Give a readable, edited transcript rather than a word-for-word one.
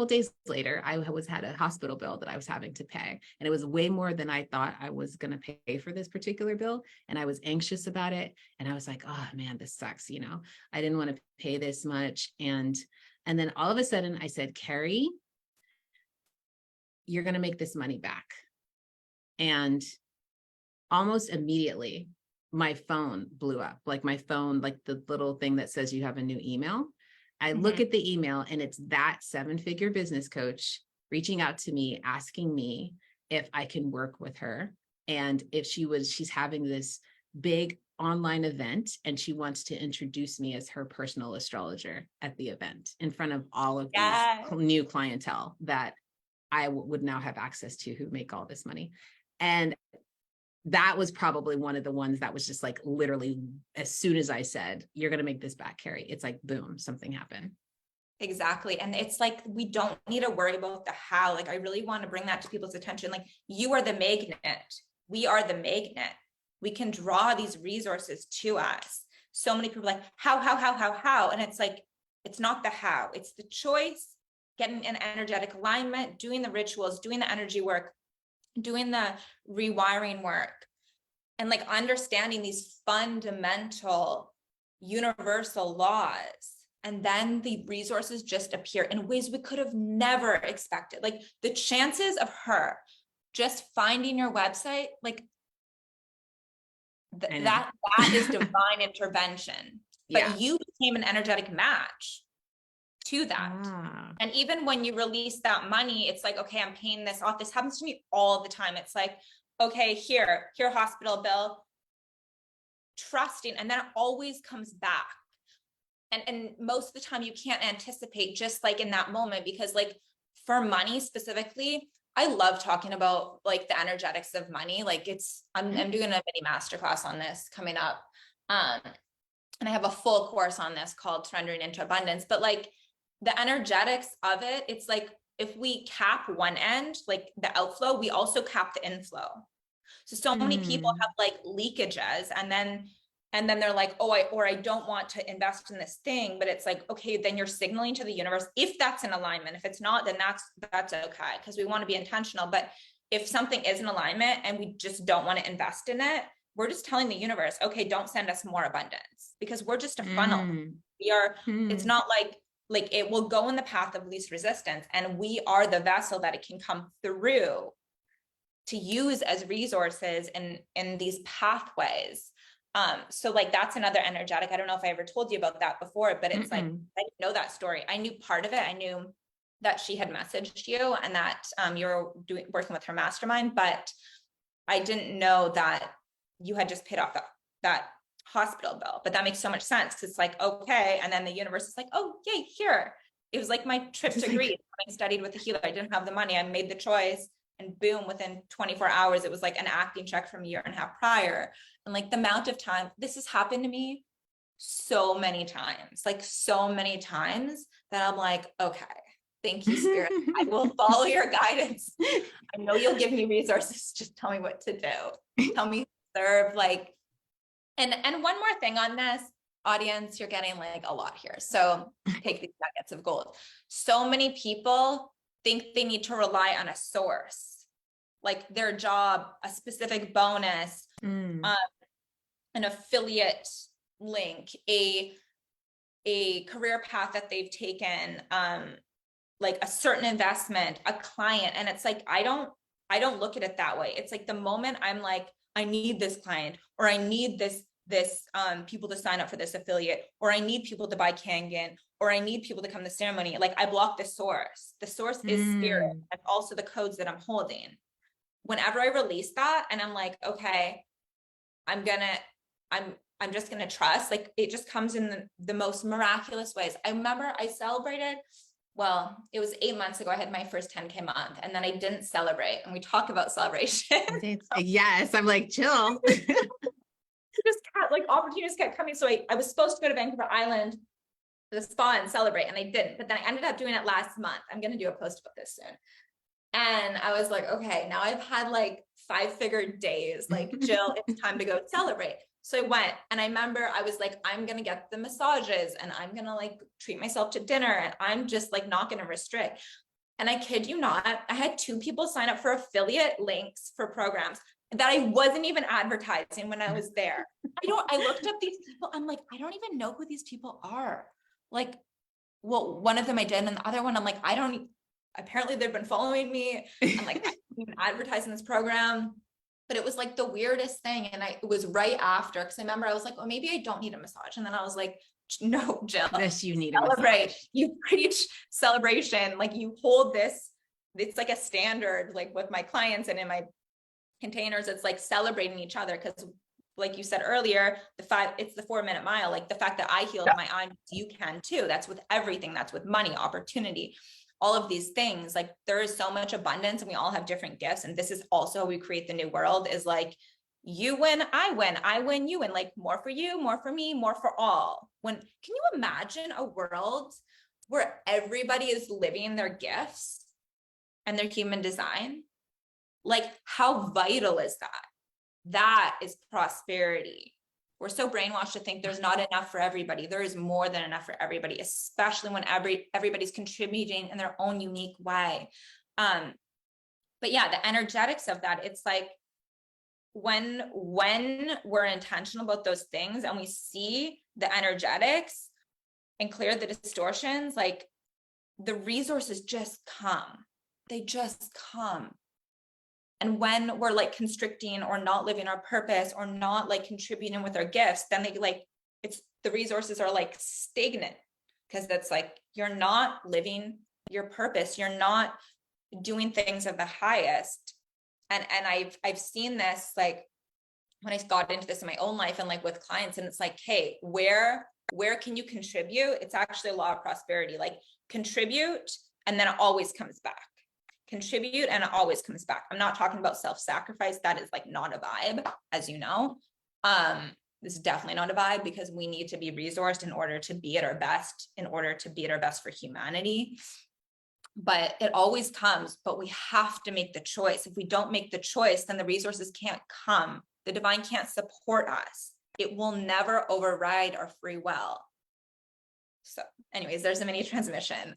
days later, I had a hospital bill that I was having to pay, and it was way more than I thought I was going to pay for this particular bill. And I was anxious about it. And I was like, oh man, this sucks. I didn't want to pay this much. And then all of a sudden I said, Carrie, you're going to make this money back. And almost immediately my phone blew up, like my phone, like the little thing that says you have a new email. I look at the email and it's that 7-figure business coach reaching out to me, asking me if I can work with her. And if she's having this big online event and she wants to introduce me as her personal astrologer at the event in front of all of these new clientele that I would now have access to, who make all this money. And that was probably one of the ones that was just like, literally, as soon as I said, you're going to make this back, Carrie, it's like, boom, something happened. Exactly. And it's like, we don't need to worry about the how. Like, I really want to bring that to people's attention. Like, you are the magnet. We are the magnet. We can draw these resources to us. So many people like, how? And it's like, it's not the how, it's the choice, getting an energetic alignment, doing the rituals, doing the energy work, doing the rewiring work, and like understanding these fundamental universal laws. And then the resources just appear in ways we could have never expected. Like the chances of her just finding your website, like that is divine intervention. But you became an energetic match to that. And even when you release that money, it's like, okay, I'm paying this off. This happens to me all the time. It's like, okay, here hospital bill, trusting, and then it always comes back. And most of the time you can't anticipate, just like in that moment, because like for money specifically, I love talking about like the energetics of money. Like I'm doing a mini masterclass on this coming up. And I have a full course on this called Surrendering into Abundance, but like the energetics of it, it's like, if we cap one end, like the outflow, we also cap the inflow. So many people have like leakages, and then they're like, oh, I don't want to invest in this thing. But it's like, okay, then you're signaling to the universe, if that's in alignment. If it's not, then that's okay, because we want to be intentional. But if something is in alignment and we just don't want to invest in it, we're just telling the universe, okay, don't send us more abundance, because we're just a funnel. We are, it's not like it will go in the path of least resistance, and we are the vessel that it can come through to use as resources in these pathways. So like, that's another energetic. I don't know if I ever told you about that before, but it's like, I didn't know that story. I knew part of it. I knew that she had messaged you and that you were working with her mastermind, but I didn't know that you had just paid off that hospital bill. But that makes so much sense, because it's like, okay. And then the universe is like, oh, yay, here. It was like my trip to Greece. I studied with a healer. I didn't have the money. I made the choice, and boom, within 24 hours, it was like an acting check from a year and a half prior. And like the amount of time this has happened to me so many times, like so many times, that I'm like, okay, thank you, Spirit. I will follow your guidance. I know you'll give me resources. Just tell me what to do. Tell me to serve. Like, and one more thing on this, audience, you're getting like a lot here. So take these nuggets of gold. So many people think they need to rely on a source, like their job, a specific bonus, an affiliate link, a career path that they've taken, like a certain investment, a client. And it's like, I don't look at it that way. It's like the moment I'm like, I need this client, or I need this people to sign up for this affiliate, or I need people to buy Kangen, or I need people to come to the ceremony. Like, I block the source. The source is spirit, and also the codes that I'm holding. Whenever I release that, and I'm like, okay, I'm just gonna trust. Like, it just comes in the most miraculous ways. I remember I celebrated. Well, it was 8 months ago. I had my first 10K month, and then I didn't celebrate. And we talk about celebration. Yes, I'm like, chill. Just like opportunities kept coming. So I was supposed to go to Vancouver Island, the spa, and celebrate, and I didn't. But then I ended up doing it last month. I'm going to do a post about this soon. And I was like, okay, now I've had like 5-figure days. Like, Jill, it's time to go celebrate. So I went, and I remember I was like, I'm going to get the massages, and I'm going to like treat myself to dinner, and I'm just like not going to restrict. And I kid you not, I had 2 people sign up for affiliate links for programs that I wasn't even advertising when I was there. I looked up these people. I'm like, I don't even know who these people are. Like, well, one of them I did, and the other one, I'm like, apparently they've been following me. I'm like, I'm even advertising this program. But it was like the weirdest thing. And it was right after, because I remember I was like, oh, maybe I don't need a massage. And then I was like, no, Jill, This you need celebrate. You preach celebration. Like you hold this, it's like a standard, like with my clients and in my containers, it's like celebrating each other. Because like you said earlier, it's the 4-minute mile. Like the fact that I healed my eye, you can too. That's with everything. That's with money, opportunity, all of these things. Like there is so much abundance and we all have different gifts. And this is also how we create the new world, is like, you win, I win, you win, like more for you, more for me, more for all. Can you imagine a world where everybody is living their gifts and their human design? Like how vital is that? That is prosperity. We're so brainwashed to think there's not enough for everybody. There is more than enough for everybody, especially when everybody's contributing in their own unique way. But yeah, the energetics of that, it's like when we're intentional about those things and we see the energetics and clear the distortions, like the resources just come. They just come. And when we're like constricting or not living our purpose or not like contributing with our gifts, then the resources are like stagnant, because that's like, you're not living your purpose. You're not doing things of the highest. And I've seen this, like when I got into this in my own life and like with clients, and it's like, hey, where can you contribute? It's actually a law of prosperity, like contribute, and then it always comes back. Contribute and it always comes back. I'm not talking about self-sacrifice. That is like not a vibe, as you know. This is definitely not a vibe, because we need to be resourced in order to be at our best, for humanity. But it always comes, but we have to make the choice. If we don't make the choice, then the resources can't come. The divine can't support us. It will never override our free will. So anyways, there's a mini transmission.